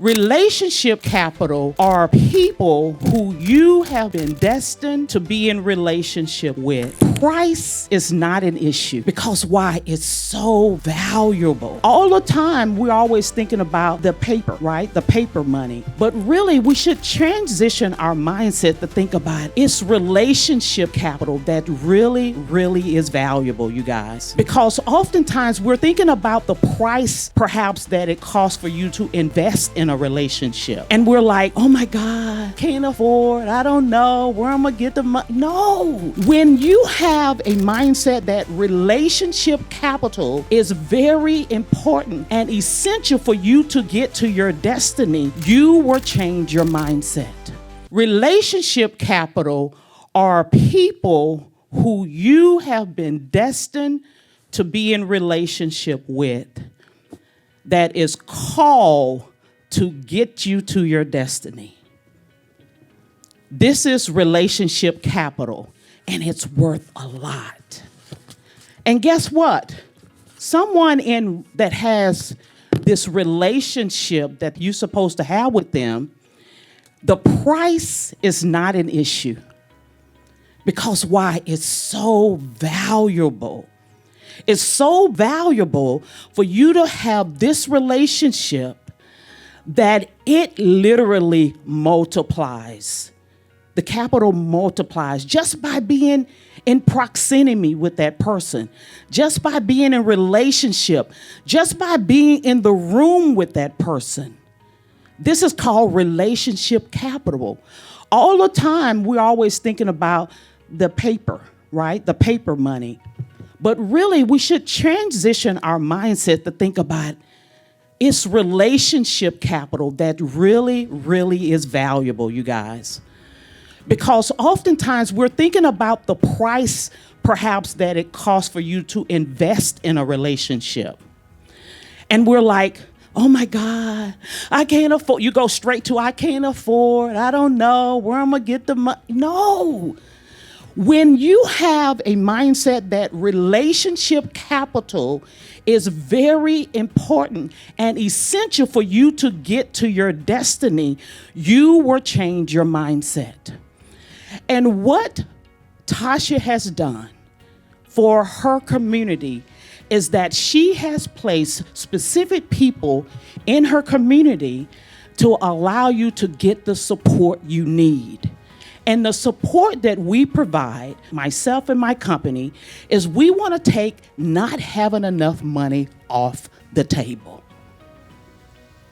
Relationship capital are people who you have been destined to be in relationship with. Price is not an issue because why? It's so valuable. All the time, we're always thinking about the paper, right? The paper money. But really, we should transition our mindset to think about it's relationship capital that really is valuable, you guys. Because oftentimes we're thinking about the price perhaps that it costs for you to invest in a relationship. And we're like, oh my God, can't afford, I don't know where I'm gonna get the money. No, when you have a mindset that relationship capital is very important and essential for you to get to your destiny, you will change your mindset. Relationship capital are people who you have been destined to be in relationship with that is called to get you to your destiny. This is relationship capital, and it's worth a lot. And guess what? Someone that has this relationship that you're supposed to have with them, the price is not an issue. Because why? It's so valuable. It's so valuable for you to have this relationship that it literally multiplies. The capital multiplies just by being in proximity with that person, just by being in relationship, just by being in the room with that person. This is called relationship capital. All the time, we're always thinking about the paper, right? The paper money. But really, we should transition our mindset to think about it's relationship capital that really is valuable, you guys. Because oftentimes we're thinking about the price perhaps that it costs for you to invest in a relationship. And we're like, oh my God, I can't afford. You go straight to, I can't afford, I don't know where I'm gonna get the money. No. When you have a mindset that relationship capital is very important and essential for you to get to your destiny, you will change your mindset. And what Tasha has done for her community is that she has placed specific people in her community to allow you to get the support you need. And the support that we provide, myself and my company, is we want to take not having enough money off the table.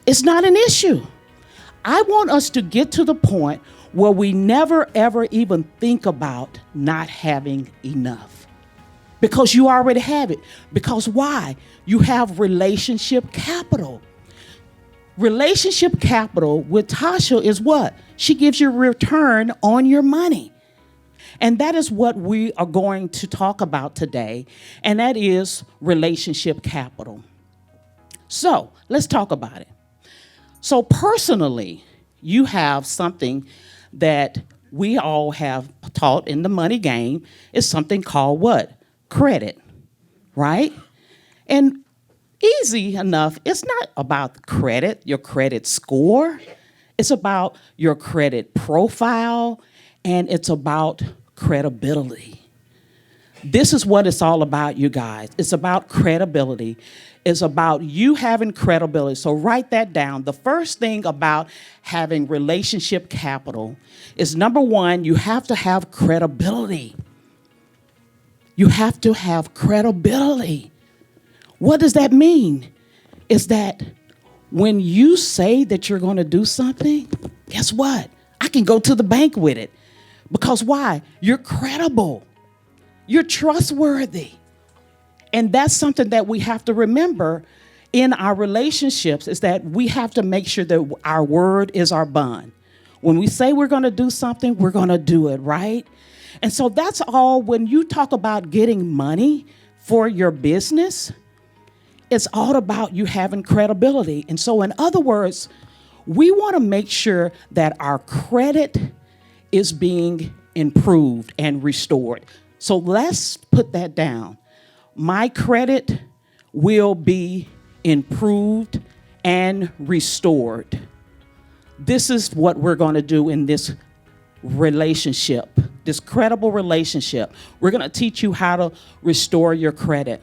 It's not an issue. I want us to get to the point where we never, ever even think about not having enough. Because you already have it. Because why? You have relationship capital. Relationship capital with Tasha is what? She gives you a return on your money. And that is what we are going to talk about today, and that is relationship capital. So let's talk about it. So personally, you have something that we all have taught in the money game is something called what? Credit, right? And easy enough, it's not about credit, your credit score. It's about your credit profile, and it's about credibility. This is what it's all about, you guys. It's about credibility. It's about you having credibility. So write that down. The first thing about having relationship capital is, number one, you have to have credibility. You have to have credibility. What does that mean? It's that when you say that you're going to do something, guess what? I can go to the bank with it. Because why? You're credible. You're trustworthy. And that's something that we have to remember in our relationships, is that we have to make sure that our word is our bond. When we say we're going to do something, we're going to do it, right? And so that's all. When you talk about getting money for your business, it's all about you having credibility. And so in other words, we want to make sure that our credit is being improved and restored. So let's put that down. My credit will be improved and restored. This is what we're going to do in this relationship, this credible relationship. We're going to teach you how to restore your credit.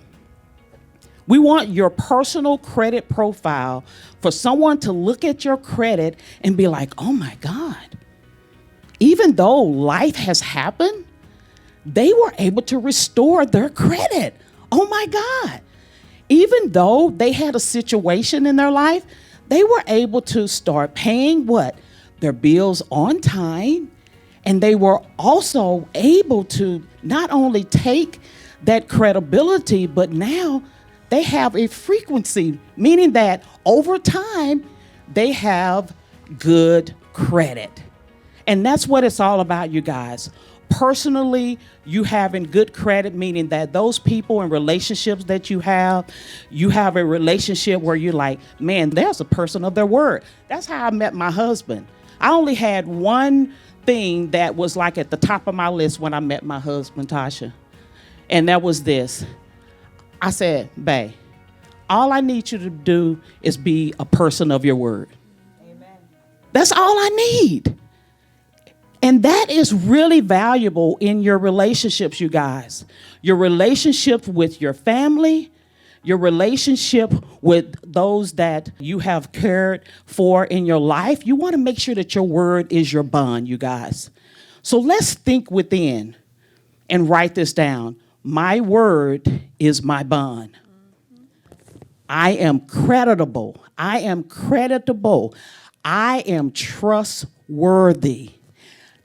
We want your personal credit profile for someone to look at your credit and be like, oh my God, even though life has happened, they were able to restore their credit. Oh my God. Even though they had a situation in their life, they were able to start paying what? Their bills on time. And they were also able to not only take that credibility, but now they have a frequency, meaning that over time, they have good credit. And that's what it's all about, you guys. Personally, you having good credit, meaning that those people and relationships that you have a relationship where you're like, man, there's a person of their word. That's how I met my husband. I only had one thing that was like at the top of my list when I met my husband, Tasha. And that was this. I said, babe, all I need you to do is be a person of your word. Amen. That's all I need. And that is really valuable in your relationships, you guys. Your relationship with your family, your relationship with those that you have cared for in your life. You want to make sure that your word is your bond, you guys. So let's think within and write this down. My word is my bond. I am creditable. I am creditable. I am trustworthy.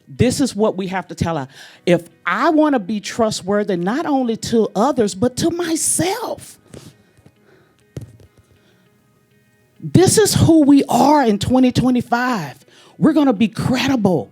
This is what we have to tell her. If I want to be trustworthy, not only to others, but to myself. This is who we are in 2025. We're going to be credible.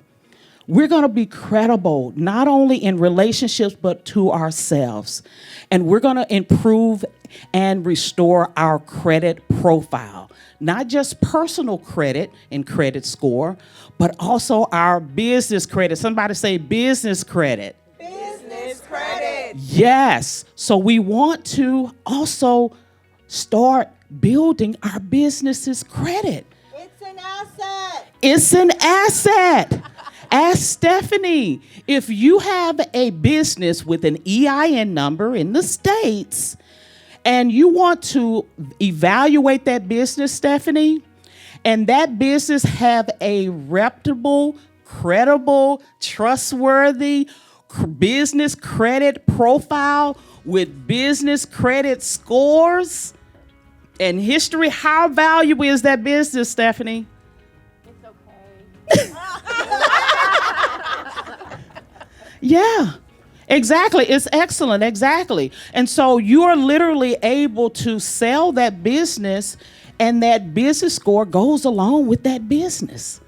We're going to be credible, not only in relationships, but to ourselves. And we're going to improve and restore our credit profile. Not just personal credit and credit score, but also our business credit. Somebody say business credit. Business credit. Yes. So we want to also start building our business's credit. It's an asset. It's an asset. Ask Stephanie, if you have a business with an EIN number in the States and you want to evaluate that business, Stephanie, and that business have a reputable, credible, trustworthy business credit profile with business credit scores and history, how valuable is that business, Stephanie? It's okay. Yeah, exactly. It's excellent. Exactly. And so you are literally able to sell that business, and that business score goes along with that business,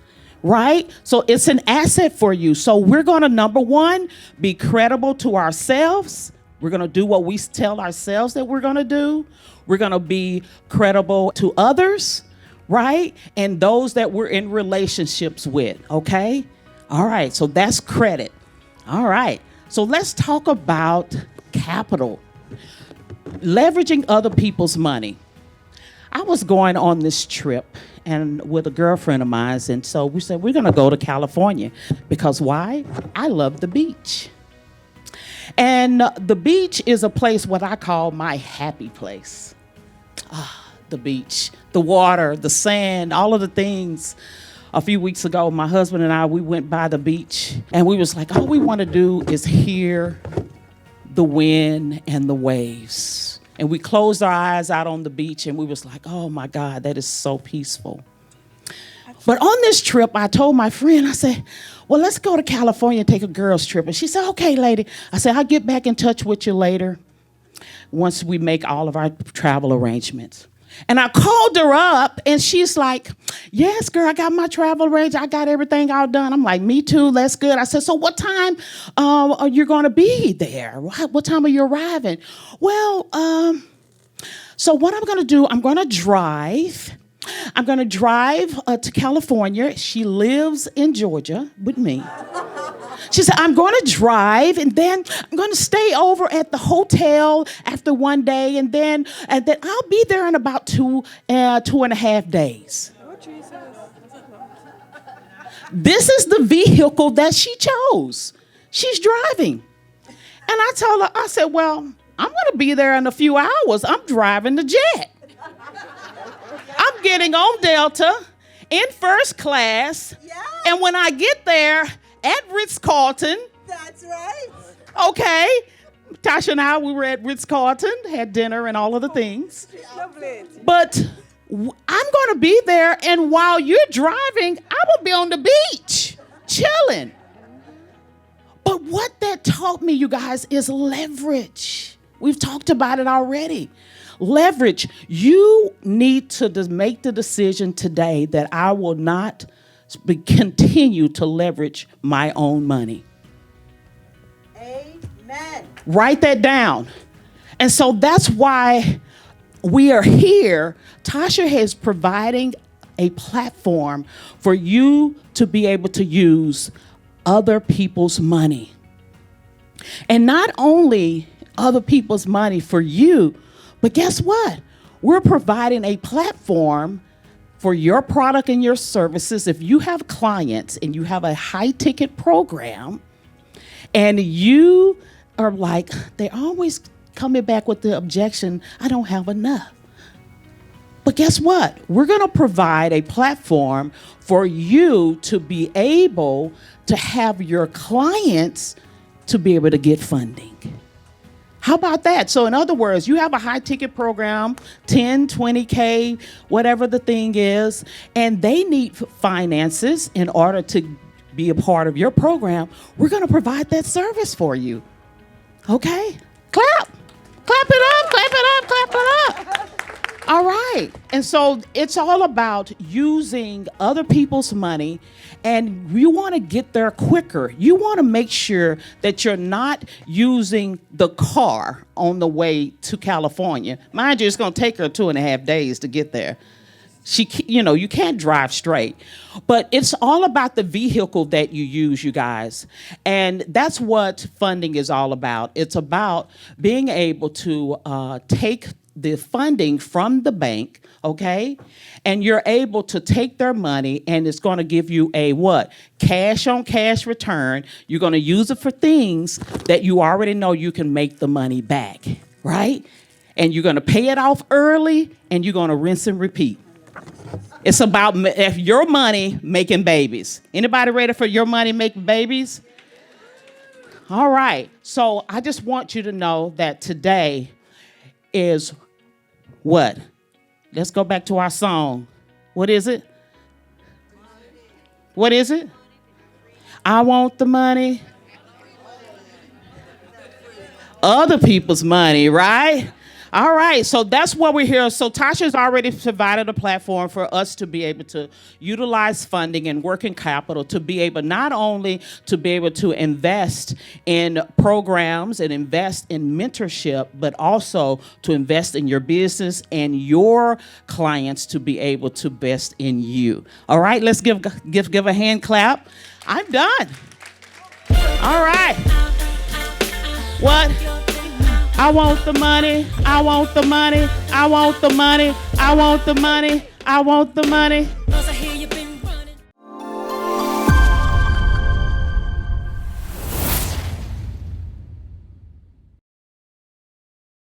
right? So it's an asset for you. So we're going to, number one, be credible to ourselves. We're going to do what we tell ourselves that we're going to do. We're going to be credible to others, right? And those that we're in relationships with, okay? All right, so that's credit. All right, so let's talk about capital. Leveraging other people's money. I was going on this trip and with a girlfriend of mine, and so we said we're going to go to California because why? I love the beach. And the beach is a place what I call my happy place. The beach, the water, the sand, all of the things. A few weeks ago, my husband and I, we went by the beach and we was like, all we want to do is hear the wind and the waves. And we closed our eyes out on the beach and we was like, oh my God, that is so peaceful. But on this trip, I told my friend, I said, well, let's go to California and take a girls trip. And she said, okay, lady. I said, I'll get back in touch with you later once we make all of our travel arrangements. And I called her up and she's like, yes, girl, I got my travel arranged. I got everything all done. I'm like, me too. That's good. I said, so what time are you going to be there? What time are you arriving? Well, so what I'm going to do, I'm going to drive. I'm going to drive to California. She lives in Georgia with me. She said, I'm going to drive, and then I'm going to stay over at the hotel after one day, and then I'll be there in about two and a half days. Oh, Jesus. This is the vehicle that she chose. She's driving. And I told her, I said, well, I'm going to be there in a few hours. I'm driving the jet. I'm getting on Delta in first class. Yeah. And when I get there at Ritz-Carlton, That's right. okay, Tasha and I, we were at Ritz-Carlton, had dinner and all of the things. Lovely. But I'm going to be there, and while you're driving, I will be on the beach, chilling. But what that taught me, you guys, is leverage. We've talked about it already. Leverage. You need to make the decision today that I will not continue to leverage my own money. Amen. Write that down. And so that's why we are here. Tasha is providing a platform for you to be able to use other people's money. And not only other people's money for you, but guess what? We're providing a platform for your product and your services. If you have clients and you have a high ticket program and you are like, they're always coming back with the objection, I don't have enough. But guess what? We're going to provide a platform for you to be able to have your clients to be able to get funding. How about that? So in other words, you have a high ticket program, 10, 20K, whatever the thing is, and they need finances in order to be a part of your program. We're going to provide that service for you. Okay? Clap. Clap it up, clap it up, clap it up. All right. And so it's all about using other people's money, and you want to get there quicker. You want to make sure that you're not using the car on the way to California. Mind you, it's going to take her 2.5 days to get there. You can't drive straight. But it's all about the vehicle that you use, you guys. And that's what funding is all about. It's about being able to take the funding from the bank, okay? And you're able to take their money, and it's going to give you a what? Cash on cash return. You're going to use it for things that you already know you can make the money back, right? And you're going to pay it off early, and you're going to rinse and repeat. It's about if your money making babies. Anybody ready for your money making babies? All right. So I just want you to know that today is what? Let's go back to our song. What is it? What is it? I want the money. Other people's money, right? All right, so that's what we're here. So Tasha's already provided a platform for us to be able to utilize funding and working capital to be able not only to be able to invest in programs and invest in mentorship, but also to invest in your business and your clients to be able to invest in you. All right, let's give a hand clap. I'm done. All right. What? I want the money, I want the money, I want the money, I want the money, I want the money.